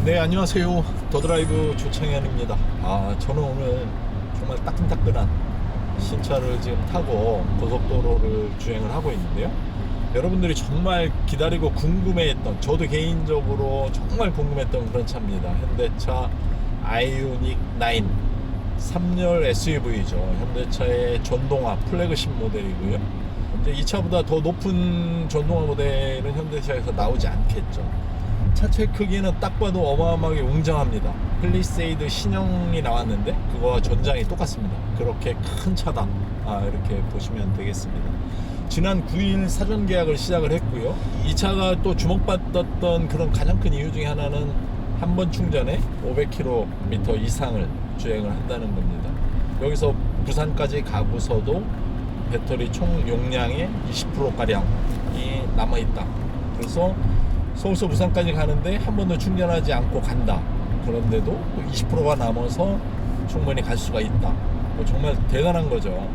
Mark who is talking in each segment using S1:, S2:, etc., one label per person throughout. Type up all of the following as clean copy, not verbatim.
S1: 네, 안녕하세요. 더드라이브 조창현입니다. 저는 오늘 정말 따끈따끈한 신차를 지금 타고 고속도로를 주행을 하고 있는데요. 여러분들이 정말 기다리고 궁금해했던, 저도 개인적으로 정말 궁금했던 그런 차입니다. 현대차 아이오닉 9 3열 SUV죠. 현대차의 전동화 플래그십 모델이고요. 이제 이 차보다 더 높은 전동화 모델은 현대차에서 나오지 않겠죠. 차체 크기는 딱 봐도 어마어마하게 웅장합니다. 펠리세이드 신형이 나왔는데 그거와 전장이 똑같습니다. 그렇게 큰 차다, 이렇게 보시면 되겠습니다. 지난 9일 사전 계약을 시작을 했고요. 이 차가 또 주목받았던 그런 가장 큰 이유 중에 하나는 한 번 충전에 500km 이상을 주행을 한다는 겁니다. 여기서 부산까지 가고서도 배터리 총 용량의 20%가량이 남아있다. 그래서 서울서 부산까지 가는데 한 번도 충전하지 않고 간다. 그런데도 20%가 남아서 충분히 갈 수가 있다. 정말 대단한 거죠.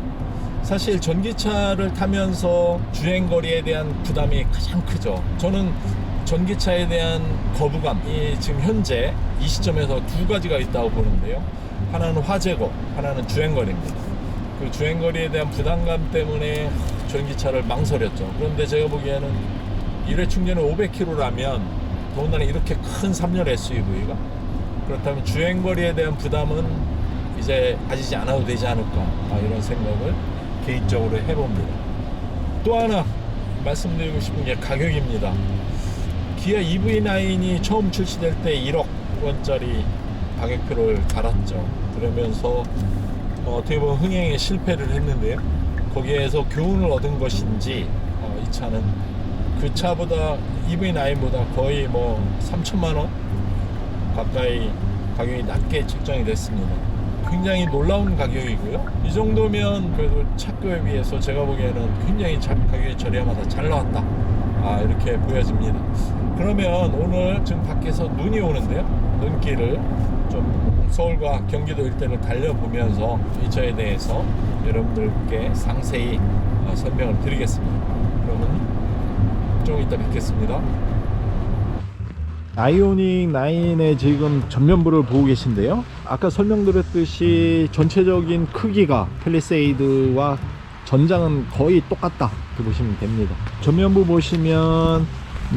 S1: 사실 전기차를 타면서 주행거리에 대한 부담이 가장 크죠. 저는 전기차에 대한 거부감이 지금 현재 이 시점에서 두 가지가 있다고 보는데요. 하나는 화재고 하나는 주행거리입니다. 그 주행거리에 대한 부담감 때문에 전기차를 망설였죠. 그런데 제가 보기에는 1회 충전에 500km라면 더군다나 이렇게 큰 3열 SUV가 그렇다면 주행거리에 대한 부담은 이제 가지지 않아도 되지 않을까, 이런 생각을 개인적으로 해봅니다. 또 하나 말씀드리고 싶은 게 가격입니다. 기아 EV9이 처음 출시될 때 1억 원짜리 가격표를 달았죠. 그러면서 어떻게 보면 흥행에 실패를 했는데요. 거기에서 교훈을 얻은 것인지 이 차는 그 차보다 EV9보다 거의 3천만원 가까이 가격이 낮게 책정이 됐습니다. 굉장히 놀라운 가격이고요. 이 정도면 그래도 차급에 비해서 제가 보기에는 굉장히 가격이 저렴하다, 잘 나왔다, 이렇게 보여집니다. 그러면 오늘 지금 밖에서 눈이 오는데요. 눈길을 좀 서울과 경기도 일대를 달려보면서 이 차에 대해서 여러분들께 상세히 설명을 드리겠습니다. 그러면 좀 이따 뵙겠습니다. 아이오닉 9의 지금 전면부를 보고 계신데요. 아까 설명드렸듯이 전체적인 크기가 펠리세이드와 전장은 거의 똑같다, 이렇게 보시면 됩니다. 전면부 보시면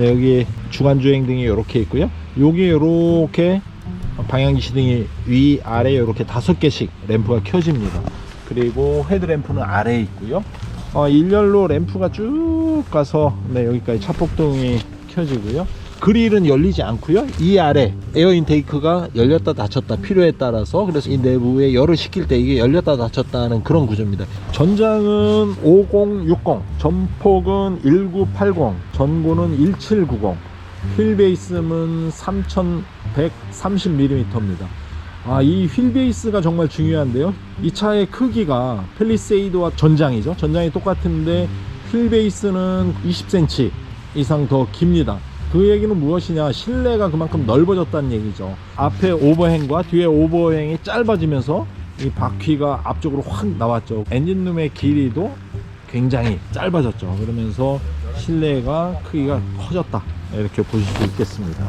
S1: 여기 주간주행등이 이렇게 있고요. 여기 이렇게 방향지시등이 위 아래 이렇게 5개씩 램프가 켜집니다. 그리고 헤드램프는 아래에 있고요. 일렬로 램프가 쭉 가서 여기까지 차폭등이 켜지고요. 그릴은 열리지 않고요. 이 아래 에어 인테이크가 열렸다 닫혔다, 필요에 따라서, 그래서 이 내부에 열을 식힐 때 이게 열렸다 닫혔다 하는 그런 구조입니다. 전장은 5060, 전폭은 1980, 전고는 1790, 휠베이스는 3130mm입니다. 이 휠베이스가 정말 중요한데요. 이 차의 크기가 펠리세이드와 전장이죠. 전장이 똑같은데 휠베이스는 20cm 이상 더 깁니다. 그 얘기는 무엇이냐, 실내가 그만큼 넓어졌다는 얘기죠. 앞에 오버행과 뒤에 오버행이 짧아지면서 이 바퀴가 앞쪽으로 확 나왔죠. 엔진룸의 길이도 굉장히 짧아졌죠. 그러면서 실내가 크기가 커졌다, 이렇게 보실 수 있겠습니다.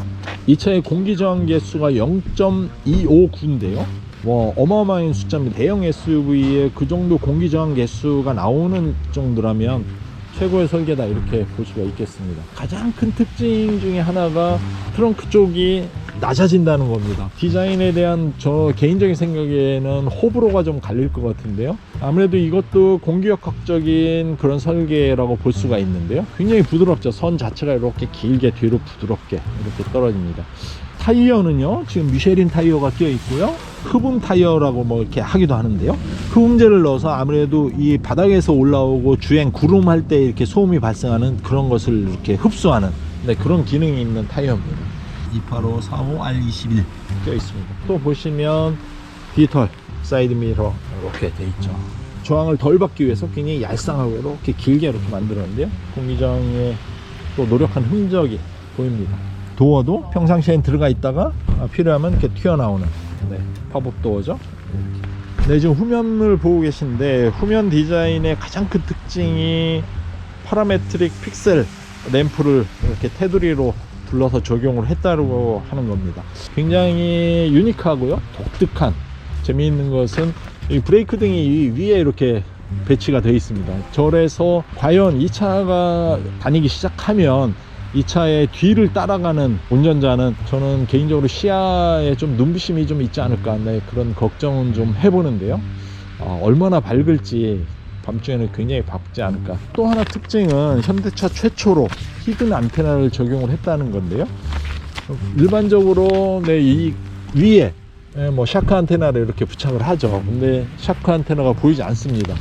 S1: 이 차의 공기저항 개수가 0.259인데요 어마어마한 숫자입니다. 대형 SUV에 그 정도 공기저항 개수가 나오는 정도라면 최고의 설계다, 이렇게 볼 수가 있겠습니다. 가장 큰 특징 중에 하나가 트렁크 쪽이 낮아진다는 겁니다. 디자인에 대한 저 개인적인 생각에는 호불호가 좀 갈릴 것 같은데요. 아무래도 이것도 공기역학적인 그런 설계라고 볼 수가 있는데요. 굉장히 부드럽죠. 선 자체가 이렇게 길게 뒤로 부드럽게 이렇게 떨어집니다. 타이어는요, 지금 미쉐린 타이어가 끼어 있고요. 흡음 타이어라고 이렇게 하기도 하는데요. 흡음재를 넣어서 아무래도 이 바닥에서 올라오고 주행 구름할 때 이렇게 소음이 발생하는 그런 것을 이렇게 흡수하는 그런 기능이 있는 타이어입니다. 285, 45, R21 끼어 있습니다. 또 보시면 디지털 사이드 미러 이렇게 돼 있죠. 저항을 덜 받기 위해서 굉장히 얄쌍하고 이렇게 길게 이렇게 만들었는데요. 공기저항에 또 노력한 흔적이 보입니다. 도어도 평상시엔 들어가 있다가 필요하면 이렇게 튀어나오는 팝업 도어죠. 지금 후면을 보고 계신데, 후면 디자인의 가장 큰 특징이 파라메트릭 픽셀 램프를 이렇게 테두리로 불러서 적용을 했다고 하는 겁니다. 굉장히 유니크하고요, 독특한 재미있는 것은 이 브레이크 등이 위에 이렇게 배치가 되어 있습니다. 저래서 과연 이 차가 다니기 시작하면 이 차의 뒤를 따라가는 운전자는 저는 개인적으로 시야에 좀 눈부심이 좀 있지 않을까, 네, 그런 걱정은 좀 해보는데요. 얼마나 밝을지 밤중에는 굉장히 밝지 않을까. 또 하나 특징은 현대차 최초로 히든 안테나를 적용을 했다는 건데요. 일반적으로 네, 이 위에 뭐 샤크 안테나를 이렇게 부착을 하죠. 근데 샤크 안테나가 보이지 않습니다.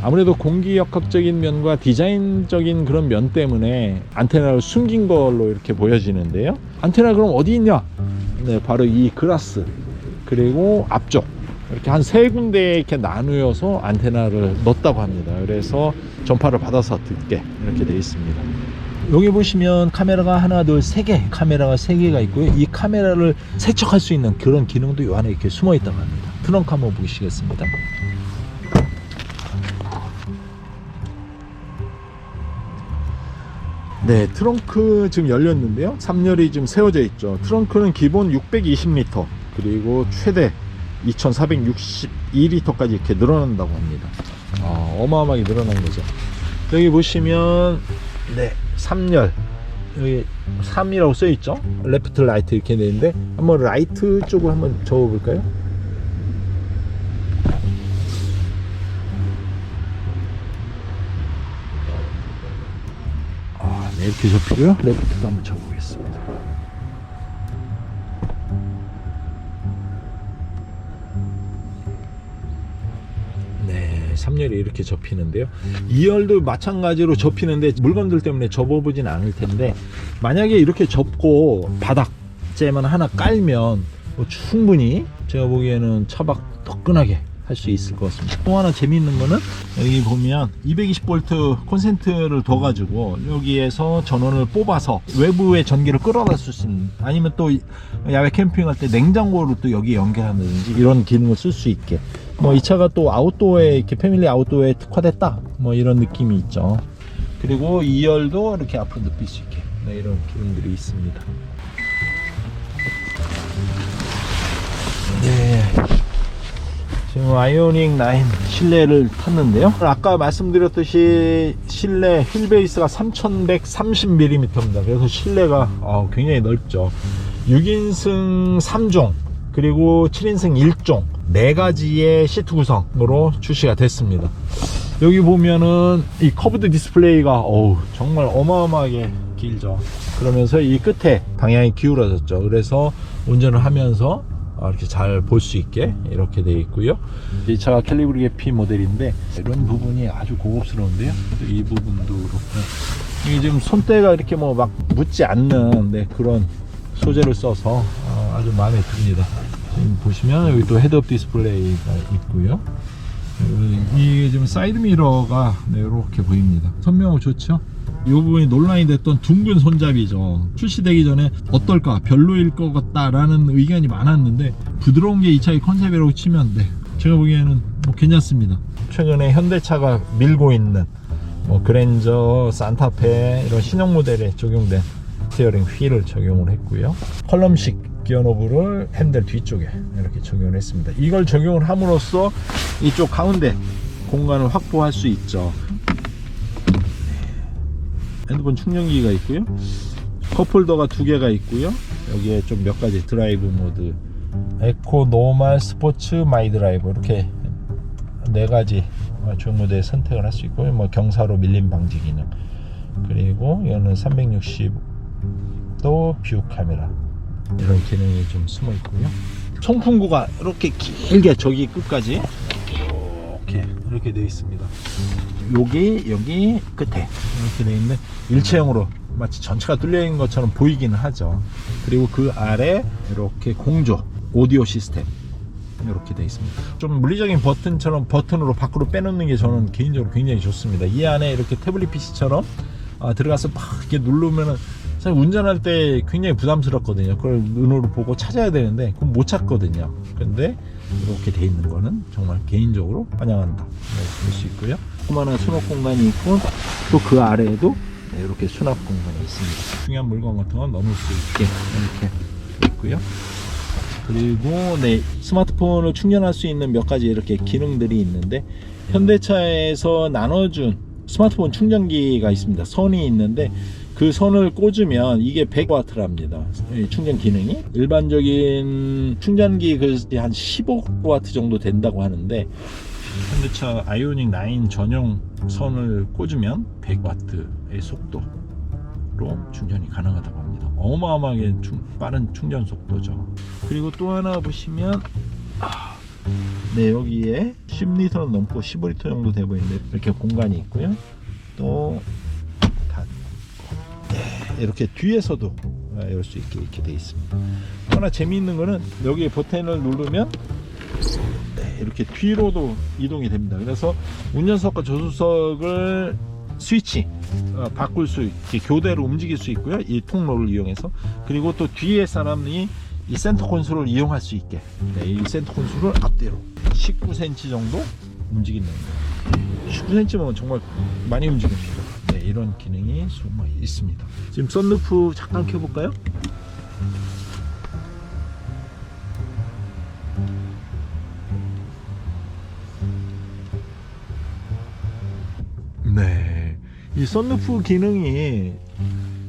S1: 아무래도 공기역학적인 면과 디자인적인 그런 면 때문에 안테나를 숨긴 걸로 이렇게 보여지는데요. 안테나 그럼 어디 있냐? 네, 바로 이 글라스 그리고 앞쪽 이렇게 한 세 군데에 이렇게 나누어서 안테나를 넣었다고 합니다. 그래서 전파를 받아서 듣게 이렇게 되어 있습니다. 여기 보시면 카메라가 하나, 둘, 세 개, 카메라가 세 개가 있고요. 이 카메라를 세척할 수 있는 그런 기능도 이 안에 이렇게 숨어 있다고 합니다. 트렁크 한번 보시겠습니다. 네, 트렁크 지금 열렸는데요. 3열이 지금 세워져 있죠. 트렁크는 기본 620리터 그리고 최대 2462리터까지 이렇게 늘어난다고 합니다. 어마어마하게 늘어난 거죠. 여기 보시면 네, 3열 여기 3이라고 써 있죠. 레프트 라이트 이렇게 되는데 한번 라이트 쪽으로 한번 접어 볼까요? 네, 이렇게 접히고요. 레프트도 한번 접어보겠습니다. 네, 3열이 이렇게 접히는데요. 2열도 마찬가지로 접히는데 물건들 때문에 접어보진 않을 텐데, 만약에 이렇게 접고 바닥재만 하나 깔면 뭐 충분히 제가 보기에는 차박 뜨끈하게 할 수 있을 것 같습니다. 또 하나 재미있는 거는 여기 보면 220V 콘센트를 둬 가지고 여기에서 전원을 뽑아서 외부의 전기를 끌어다 쓸 수 있는, 아니면 또 야외 캠핑할 때 냉장고를 또 여기 연결한다든지 이런 기능을 쓸 수 있게, 뭐 이 차가 또 아웃도어에 이렇게 패밀리 아웃도어에 특화됐다 뭐 이런 느낌이 있죠. 그리고 2열도 이렇게 앞으로 눕힐 수 있게, 네, 이런 기능들이 있습니다. 네, 지금 아이오닉 9 실내를 탔는데요. 아까 말씀드렸듯이 실내 휠베이스가 3130mm입니다. 그래서 실내가 굉장히 넓죠. 6인승 3종 그리고 7인승 1종 4가지의 시트 구성으로 출시가 됐습니다. 여기 보면은 이 커브드 디스플레이가 정말 어마어마하게 길죠. 그러면서 이 끝에 방향이 기울어졌죠. 그래서 운전을 하면서 이렇게 잘 볼 수 있게 이렇게 되어 있고요. 이 차가 캘리브리 P 모델인데 이런 부분이 아주 고급스러운데요. 이 부분도 그렇고, 이게 지금 손때가 이렇게 뭐 막 묻지 않는 그런 소재를 써서 아주 마음에 듭니다. 지금 보시면 여기 또 헤드업 디스플레이가 있고요. 이게 지금 사이드 미러가 이렇게 보입니다. 선명하고 좋죠. 이 부분이 논란이 됐던 둥근 손잡이죠. 출시되기 전에 어떨까, 별로일 것 같다라는 의견이 많았는데, 부드러운 게 이 차의 컨셉이라고 치면 제가 보기에는 뭐 괜찮습니다. 최근에 현대차가 밀고 있는 뭐 그랜저, 산타페 이런 신형 모델에 적용된 스티어링 휠을 적용을 했고요. 컬럼식 기어 노브를 핸들 뒤쪽에 이렇게 적용을 했습니다. 이걸 적용을 함으로써 이쪽 가운데 공간을 확보할 수 있죠. 핸드폰 충전기가 있고요. 컵홀더가 2개가 있고요. 여기에 좀 몇 가지 드라이브 모드, 에코, 노멀, 스포츠, 마이 드라이브 이렇게 4가지 주행 모드에 선택을 할 수 있고요. 뭐 경사로 밀림 방지 기능, 그리고 이거는 360도 뷰 카메라, 이런 기능이 좀 숨어 있고요. 송풍구가 이렇게 길게 저기 끝까지 이렇게 되어 있습니다. 여기 끝에 이렇게 되어 있는데 일체형으로 마치 전체가 뚫려 있는 것처럼 보이기는 하죠. 그리고 그 아래 이렇게 공조 오디오 시스템 이렇게 되어 있습니다. 좀 물리적인 버튼처럼 버튼으로 밖으로 빼놓는 게 저는 개인적으로 굉장히 좋습니다. 이 안에 이렇게 태블릿 PC처럼 들어가서 막 이렇게 누르면은 사실 운전할 때 굉장히 부담스럽거든요. 그걸 눈으로 보고 찾아야 되는데 그건 못 찾거든요. 근데 이렇게 돼 있는 거는 정말 개인적으로 환영한다, 볼 수 있고요. 조그마한 수납 공간이 있고, 또 그 아래에도 네, 이렇게 수납 공간이 있습니다. 중요한 물건 같은 건 넣을 수 있게 이렇게 있고요. 그리고 네, 스마트폰을 충전할 수 있는 몇 가지 이렇게 기능들이 있는데, 현대차에서 나눠준 스마트폰 충전기가 있습니다. 선이 있는데 그 선을 꽂으면 이게 100W랍니다. 충전 기능이 일반적인 충전기 한 15W 정도 된다고 하는데, 현대차 아이오닉 9 전용 선을 꽂으면 100W의 속도로 충전이 가능하다고 합니다. 어마어마하게 빠른 충전 속도죠. 그리고 또 하나 보시면 네, 여기에 10리터는 넘고 15리터 정도 돼 보이는데 이렇게 공간이 있고요. 또 네, 이렇게 뒤에서도 열 수 있게 이렇게 돼 있습니다. 또 하나 재미있는 거는 여기에 버튼을 누르면 네, 이렇게 뒤로도 이동이 됩니다. 그래서 운전석과 조수석을 스위치 바꿀 수 있게 교대로 움직일 수 있고요. 이 통로를 이용해서. 그리고 또 뒤에 사람이 이 센터 콘솔을 이용할 수 있게, 네, 이 센터 콘솔을 앞뒤로 19cm 정도 움직이는 거예요. 19cm면 정말 많이 움직입니다. 네, 이런 기능이 숨어 있습니다. 지금 썬루프 잠깐 켜볼까요? 네, 이 썬루프 기능이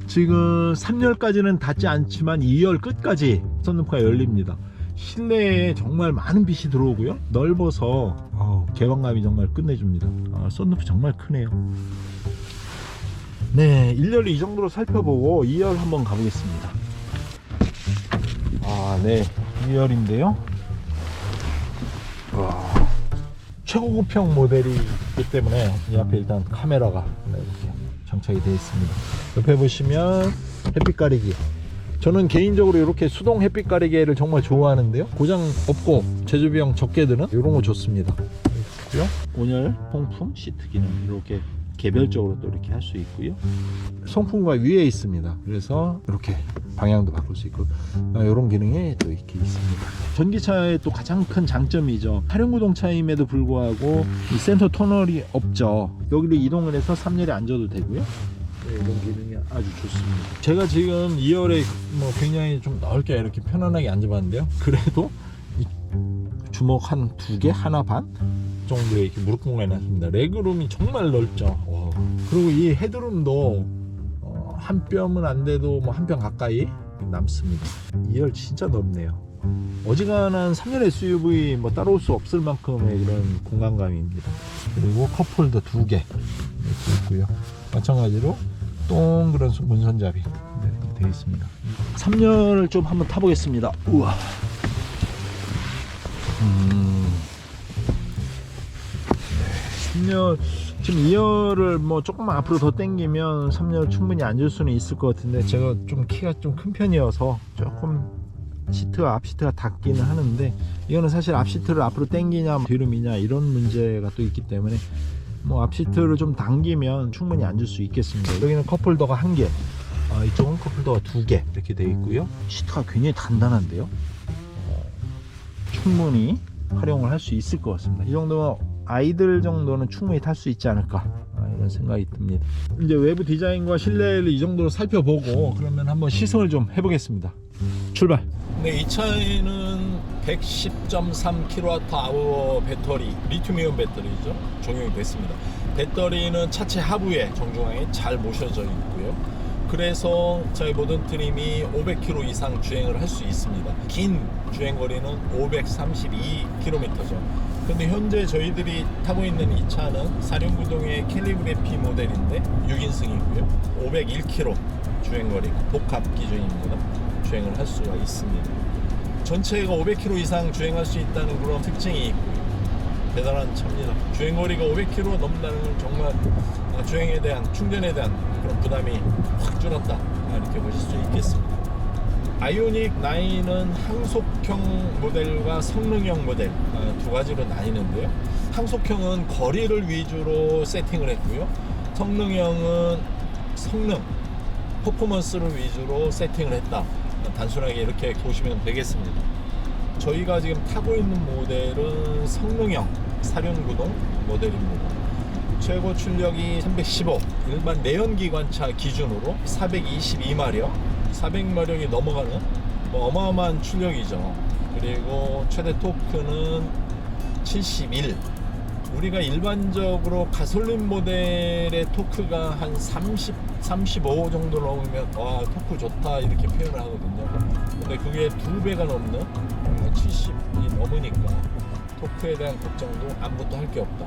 S1: 지금 3열까지는 닿지 않지만 2열 끝까지 썬루프가 열립니다. 실내에 정말 많은 빛이 들어오고요. 넓어서 개방감이 정말 끝내줍니다. 썬루프 정말 크네요. 네, 1열을 이 정도로 살펴보고 2열 한번 가보겠습니다. 네, 2열인데요. 최고급형 모델이기 때문에 이 앞에 일단 카메라가 이렇게 장착이 되어 있습니다. 옆에 보시면 햇빛 가리기. 저는 개인적으로 이렇게 수동 햇빛 가리개를 정말 좋아하는데요. 고장 없고 제조 비용 적게 드는 이런 거 좋습니다. 그리고요, 온열 통풍 시트 기능 이렇게 개별적으로 또 이렇게 할 수 있고요. 송풍구가 위에 있습니다. 그래서 이렇게 방향도 바꿀 수 있고 이런 기능이 또 이렇게 있습니다. 전기차의 또 가장 큰 장점이죠. 사륜구동차임에도 불구하고 이 센터 터널이 없죠. 여기를 이동을 해서 3열에 앉아도 되고요. 네, 이런 기능이 아주 좋습니다. 제가 지금 2열에 굉장히 좀 넓게 이렇게 편안하게 앉아봤는데요. 그래도 주먹 한 2개, 하나 반 정도의 이렇게 무릎 공간이 났습니다. 레그룸이 정말 넓죠. 그리고 이 헤드룸도 한 뼘은 안 돼도 한 뼘 가까이 남습니다. 2열 진짜 넓네요. 어지간한 3열 SUV 따라올 수 없을 만큼의 그런 공간감입니다. 그리고 컵홀더 2개 이렇게 있고요. 마찬가지로 동그란 문손잡이 이렇게 되어 있습니다. 3열을 좀 한번 타보겠습니다. 우와. 네, 3열 지금 2열을 조금만 앞으로 더 당기면 3열 충분히 앉을 수는 있을 것 같은데, 제가 좀 키가 좀 큰 편이어서 조금 시트와 앞 시트가 닿기는 하는데, 이거는 사실 앞 시트를 앞으로 당기냐 뒤로 미냐 이런 문제가 또 있기 때문에 앞 시트를 좀 당기면 충분히 앉을 수 있겠습니다. 여기는 컵홀더가 1개, 이쪽은 컵홀더가 2개 이렇게 되어 있고요. 시트가 굉장히 단단한데요. 충분히 활용을 할 수 있을 것 같습니다. 이 정도면 아이들 정도는 충분히 탈 수 있지 않을까 이런 생각이 듭니다. 이제 외부 디자인과 실내를 이 정도로 살펴보고 그러면 한번 시승을 좀 해보겠습니다. 출발. 네, 이 차에는 110.3kWh 배터리, 리튬이온 배터리죠, 적용이 됐습니다. 배터리는 차체 하부에 정중앙에 잘 모셔져 있고요. 그래서 저희 모든 트림이 500km 이상 주행을 할 수 있습니다. 긴 주행거리는 532km죠. 근데 현재 저희들이 타고 있는 이 차는 사륜구동의 캘리브레피 모델인데 6인승이고요 501km 주행거리, 복합 기준입니다. 주행을 할 수가 있습니다. 전체가 500km 이상 주행할 수 있다는 그런 특징이 있고요. 대단한 차입니다. 주행거리가 500km 넘는다는 건 정말 주행에 대한, 충전에 대한 그런 부담이 확 줄었다 이렇게 보실 수 있겠습니다. 아이오닉 9은 항속형 모델과 성능형 모델 두 가지로 나뉘는데요. 항속형은 거리를 위주로 세팅을 했고요. 성능형은 성능, 퍼포먼스를 위주로 세팅을 했다. 단순하게 이렇게 보시면 되겠습니다. 저희가 지금 타고 있는 모델은 성능형 사륜구동 모델입니다. 최고 출력이 315, 일반 내연기관차 기준으로 422마력, 400마력이 넘어가는 뭐 어마어마한 출력이죠. 그리고 최대 토크는 71. 우리가 일반적으로 가솔린 모델의 토크가 한 30, 35 정도 나오면 와 토크 좋다 이렇게 표현을 하거든요. 근데 그게 2배가 넘는 70이 넘으니까 토크에 대한 걱정도 아무것도 할 게 없다.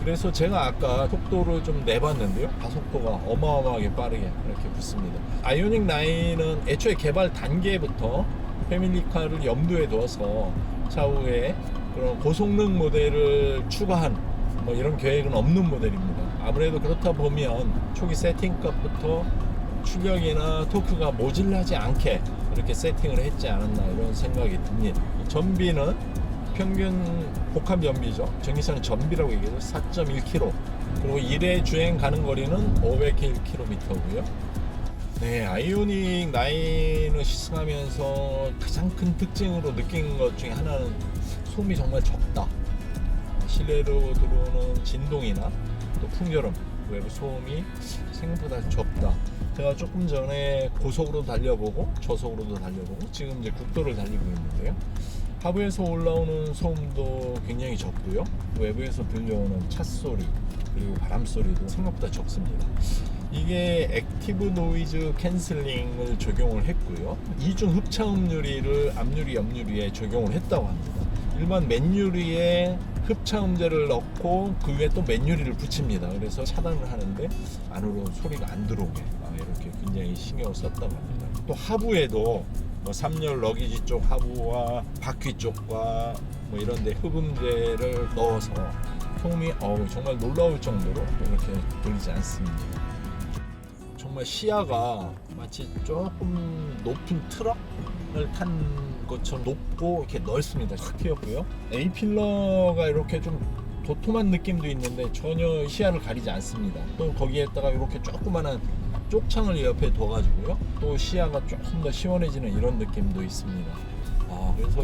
S1: 그래서 제가 아까 속도를 좀 내봤는데요, 가속도가 어마어마하게 빠르게 이렇게 붙습니다. 아이오닉 9은 애초에 개발 단계부터 패밀리카를 염두에 두어서 차후에 그런 고성능 모델을 추가한 뭐 이런 계획은 없는 모델입니다. 아무래도 그렇다 보면 초기 세팅값부터 출력이나 토크가 모질라지 않게 이렇게 세팅을 했지 않았나 이런 생각이 듭니다. 전비는 평균 복합 연비죠. 전기차는 전비라고 얘기해서 4.1km, 그리고 1회 주행 가는 거리는 500km고요. 네, 아이오닉 9을 시승하면서 가장 큰 특징으로 느낀 것 중에 하나는 소음이 정말 적다. 실내로 들어오는 진동이나 또 풍절음, 외부 소음이 생각보다 적다. 제가 조금 전에 고속으로 달려보고 저속으로도 달려보고 지금 이제 국도를 달리고 있는데요. 하부에서 올라오는 소음도 굉장히 적고요. 외부에서 들려오는 차 소리 그리고 바람 소리도 생각보다 적습니다. 이게 액티브 노이즈 캔슬링을 적용을 했고요. 이중 흡차음 유리를 앞유리 옆유리에 적용을 했다고 합니다. 일반 맨유리에 흡차음제를 넣고 그 위에 또 맨유리를 붙입니다. 그래서 차단을 하는데 안으로 소리가 안 들어오게 이렇게 굉장히 신경을 썼다고 합니다. 또 하부에도 뭐 3열 러기지 쪽 하부와 바퀴 쪽과 뭐 이런데 흡음제를 넣어서 소음이 정말 놀라울 정도로 이렇게 들리지 않습니다. 정말 시야가 마치 조금 높은 트럭을 탄 것처럼 높고 이렇게 넓습니다. 확 트였고요. A필러가 이렇게 좀 도톰한 느낌도 있는데 전혀 시야를 가리지 않습니다. 또 거기에다가 이렇게 조그만한 쪽창을 옆에 둬가지고요, 또 시야가 조금 더 시원해지는 이런 느낌도 있습니다. 그래서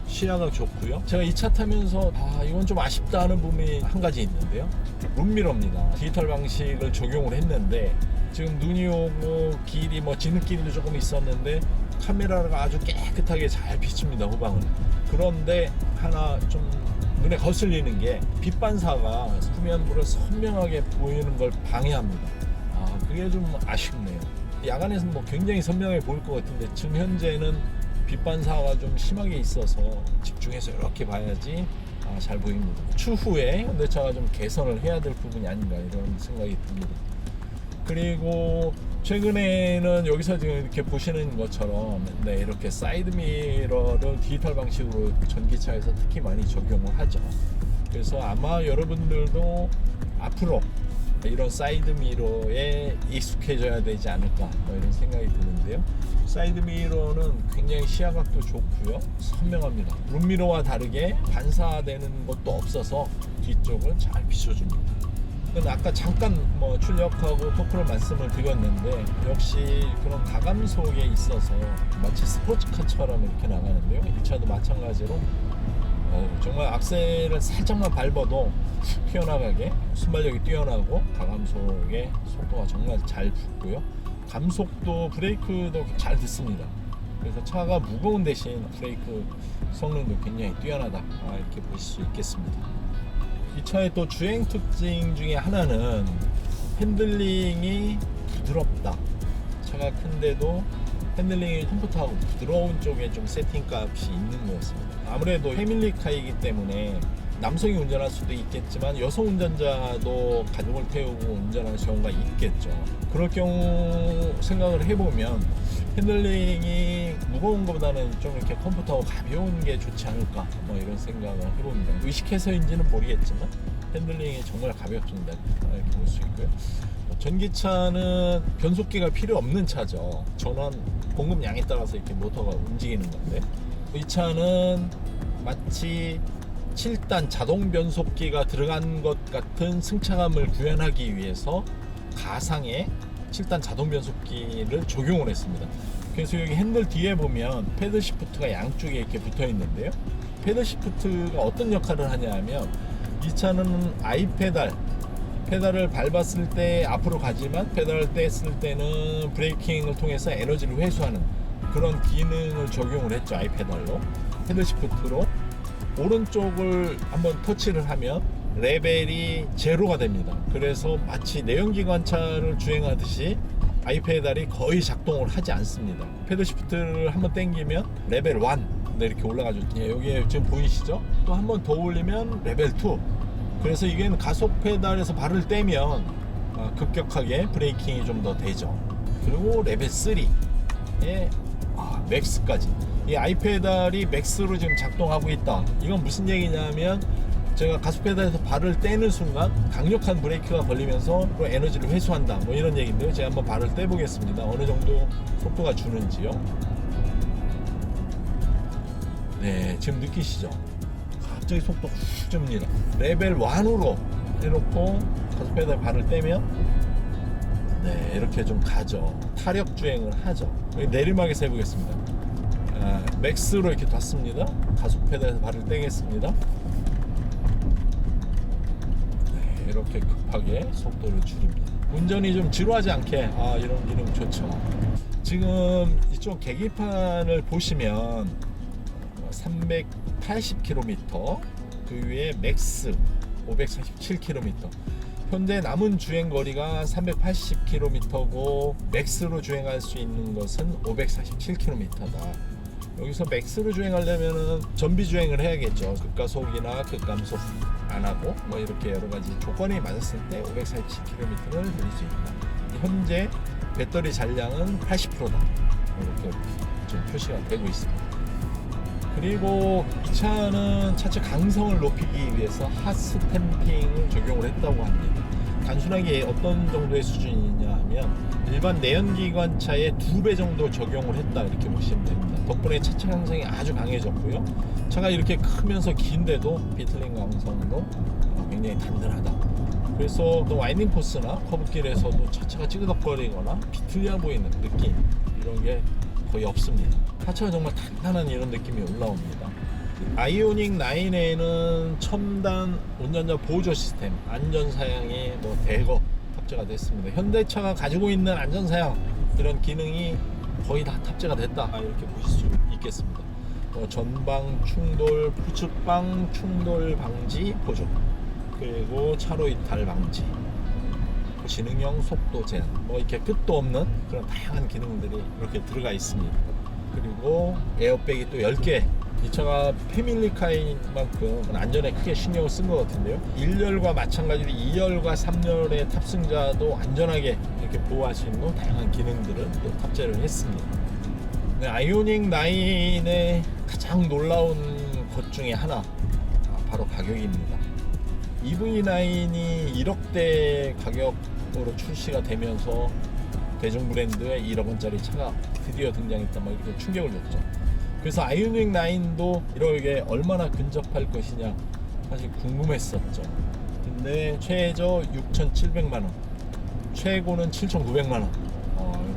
S1: 시야가 좋고요. 제가 이 차 타면서 이건 좀 아쉽다 하는 부분이 한 가지 있는데요, 룸미러입니다. 디지털 방식을 적용을 했는데 지금 눈이 오고 길이 뭐 진흙길도 조금 있었는데 카메라가 아주 깨끗하게 잘 비춥니다, 후방을. 그런데 하나 좀 눈에 거슬리는 게 빛 반사가 후면부를 선명하게 보이는 걸 방해합니다. 그게 좀 아쉽네요. 야간에서는 뭐 굉장히 선명하게 보일 것 같은데 지금 현재는 빛 반사가 좀 심하게 있어서 집중해서 이렇게 봐야지 잘 보입니다. 추후에 현대차가 좀 개선을 해야 될 부분이 아닌가 이런 생각이 듭니다. 그리고 최근에는 여기서 지금 이렇게 보시는 것처럼 이렇게 사이드미러를 디지털 방식으로 전기차에서 특히 많이 적용을 하죠. 그래서 아마 여러분들도 앞으로 이런 사이드미러에 익숙해져야 되지 않을까 이런 생각이 드는데요. 사이드미러는 굉장히 시야각도 좋고요, 선명합니다. 룸미러와 다르게 반사되는 것도 없어서 뒤쪽을 잘 비춰줍니다. 아까 잠깐 뭐 출력하고 토크를 말씀을 드렸는데 역시 그런 가감속에 있어서 마치 스포츠카처럼 이렇게 나가는데요. 이 차도 마찬가지로 정말 악셀을 살짝만 밟아도 튀어나가게 순발력이 뛰어나고 가감속의 속도가 정말 잘 붙고요. 감속도 브레이크도 잘 듣습니다. 그래서 차가 무거운 대신 브레이크 성능도 굉장히 뛰어나다 이렇게 보실 수 있겠습니다. 이 차의 또 주행 특징 중에 하나는 핸들링이 부드럽다. 차가 큰데도 핸들링이 컴포트하고 부드러운 쪽에 좀 세팅값이 있는 것 같습니다. 아무래도 패밀리카이기 때문에 남성이 운전할 수도 있겠지만 여성 운전자도 가족을 태우고 운전하는 경우가 있겠죠. 그럴 경우 생각을 해보면 핸들링이 무거운 것보다는 좀 이렇게 컴포트하고 가벼운 게 좋지 않을까 이런 생각을 해봅니다. 의식해서인지는 모르겠지만 핸들링이 정말 가볍습니다. 이렇게 볼 수 있고요. 전기차는 변속기가 필요 없는 차죠. 전원 공급량에 따라서 이렇게 모터가 움직이는 건데 이 차는 마치 7단 자동 변속기가 들어간 것 같은 승차감을 구현하기 위해서 가상의 7단 자동 변속기를 적용을 했습니다. 그래서 여기 핸들 뒤에 보면 패들 시프트가 양쪽에 이렇게 붙어 있는데요, 패들 시프트가 어떤 역할을 하냐 하면 이 차는 페달을 밟았을 때 앞으로 가지만 페달을 뗐을 때는 브레이킹을 통해서 에너지를 회수하는 그런 기능을 적용을 했죠. 아이페달로 헤드시프트로 오른쪽을 한번 터치를 하면 레벨이 제로가 됩니다. 그래서 마치 내연기관차를 주행하듯이 아이페달이 거의 작동을 하지 않습니다. 패드시프트를 한번 당기면 레벨 1 이렇게 올라가죠. 예, 여기에 지금 보이시죠? 또 한번 더 올리면 레벨 2. 그래서 이게 가속 페달에서 발을 떼면 급격하게 브레이킹이 좀 더 되죠. 그리고 레벨 3에 맥스까지. 이 아이페달이 맥스로 지금 작동하고 있다. 이건 무슨 얘기냐면 제가 가속 페달에서 발을 떼는 순간 강력한 브레이크가 걸리면서 에너지를 회수한다, 뭐 이런 얘기인데요. 제가 한번 발을 떼 보겠습니다. 어느 정도 속도가 주는지요. 네, 지금 느끼시죠? 갑자기 속도 훅 줍니다. 레벨 1으로 해놓고 가속 페달 발을 떼면 네, 이렇게 좀 가죠. 타력 주행을 하죠. 내리막에서 해보겠습니다. 맥스로 이렇게 뒀습니다. 가속 페달에서 발을 떼겠습니다. 네, 이렇게 급하게 속도를 줄입니다. 운전이 좀 지루하지 않게 이런 기능 좋죠. 지금 이쪽 계기판을 보시면 380km, 그 위에 맥스 547km. 현재 남은 주행 거리가 380km고 맥스로 주행할 수 있는 것은 547km다. 여기서 맥스로 주행하려면 전비 주행을 해야겠죠. 급가속이나 급감속 안 하고 뭐 이렇게 여러 가지 조건이 맞았을 때 547km를 달릴 수 있다. 현재 배터리 잔량은 80%다. 이렇게 지금 표시가 되고 있습니다. 그리고 이 차는 차체 강성을 높이기 위해서 핫스탬핑을 적용을 했다고 합니다. 단순하게 어떤 정도의 수준이냐 하면 일반 내연기관차의 2배 정도 적용을 했다, 이렇게 보시면 됩니다. 덕분에 차체 강성이 아주 강해졌고요. 차가 이렇게 크면서 긴데도 비틀링 강성도 굉장히 단단하다. 그래서 또 와인딩 코스나 커브길에서도 차체가 찌그덕거리거나 비틀려 보이는 느낌, 이런 게 거의 없습니다. 차체가 정말 단단한 이런 느낌이 올라옵니다. 아이오닉 9에는 첨단 운전자 보조 시스템, 안전사양이 대거 탑재가 됐습니다. 현대차가 가지고 있는 안전사양, 이런 기능이 거의 다 탑재가 됐다, 이렇게 보실 수 있겠습니다. 전방 충돌, 후측방 충돌 방지 보조, 그리고 차로 이탈 방지, 지능형 속도 제한, 이렇게 끝도 없는 그런 다양한 기능들이 이렇게 들어가 있습니다. 그리고 에어백이 또 10개. 이 차가 패밀리카인 만큼 안전에 크게 신경을 쓴 것 같은데요. 1열과 마찬가지로 2열과 3열의 탑승자도 안전하게 이렇게 보호할 수 있는 다양한 기능들을 또 탑재를 했습니다. 네, 아이오닉 9의 가장 놀라운 것 중에 하나, 바로 가격입니다. EV9이 1억대 가격으로 출시가 되면서 대중 브랜드의 1억 원짜리 차가 드디어 등장했다, 이렇게 충격을 줬죠. 그래서 아이오닉 9도 1억에 얼마나 근접할 것이냐 사실 궁금했었죠. 근데 최저 6,700만원, 최고는 7,900만원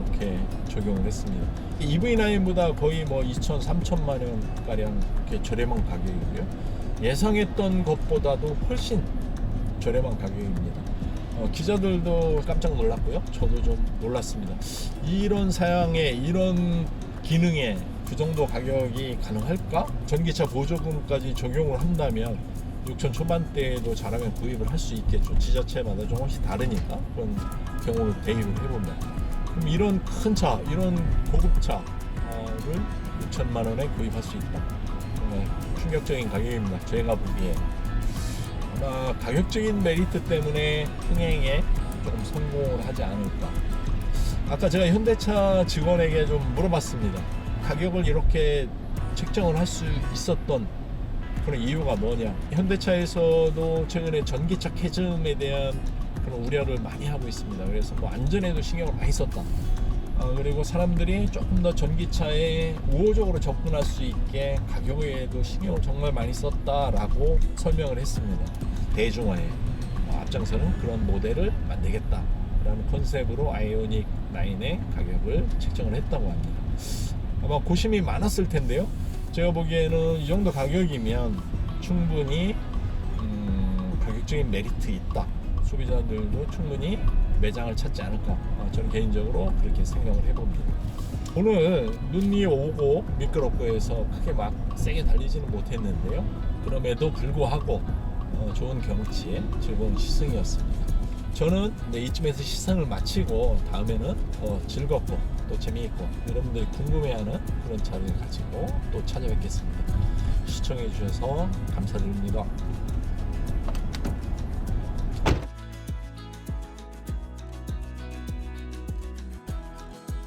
S1: 이렇게 적용을 했습니다. EV9보다 거의 2,000, 3,000만원 가량 이렇게 저렴한 가격이고요. 예상했던 것보다도 훨씬 저렴한 가격입니다. 기자들도 깜짝 놀랐고요. 저도 좀 놀랐습니다. 이런 사양에, 이런 기능에 그 정도 가격이 가능할까? 전기차 보조금까지 적용을 한다면 6천 초반대에도 잘하면 구입을 할 수 있겠죠. 지자체마다 조금씩 다르니까 그런 경우를 대입을 해보면. 그럼 이런 큰 차, 이런 고급차를 6천만 원에 구입할 수 있다. 정말 충격적인 가격입니다. 제가 보기에. 아마 가격적인 메리트 때문에 흥행에 조금 성공을 하지 않을까. 아까 제가 현대차 직원에게 좀 물어봤습니다. 가격을 이렇게 책정을 할 수 있었던 그런 이유가 뭐냐. 현대차에서도 최근에 전기차 캐즘에 대한 그런 우려를 많이 하고 있습니다. 그래서 안전에도 신경을 많이 썼다. 그리고 사람들이 조금 더 전기차에 우호적으로 접근할 수 있게 가격에도 신경을 정말 많이 썼다라고 설명을 했습니다. 대중화에 앞장서는 그런 모델을 만들겠다라는 컨셉으로 아이오닉 9의 가격을 책정을 했다고 합니다. 아마 고심이 많았을 텐데요. 제가 보기에는 이 정도 가격이면 충분히 가격적인 메리트 있다, 소비자들도 충분히 매장을 찾지 않을까, 저는 개인적으로 그렇게 생각을 해봅니다. 오늘 눈이 오고 미끄럽고 해서 크게 막 세게 달리지는 못했는데요. 그럼에도 불구하고 좋은 경치, 즐거운 시승이었습니다. 저는 이제 이쯤에서 시승을 마치고 다음에는 더 즐겁고 또 재미있고 여러분들이 궁금해하는 그런 차를 가지고 또 찾아뵙겠습니다. 시청해 주셔서 감사드립니다.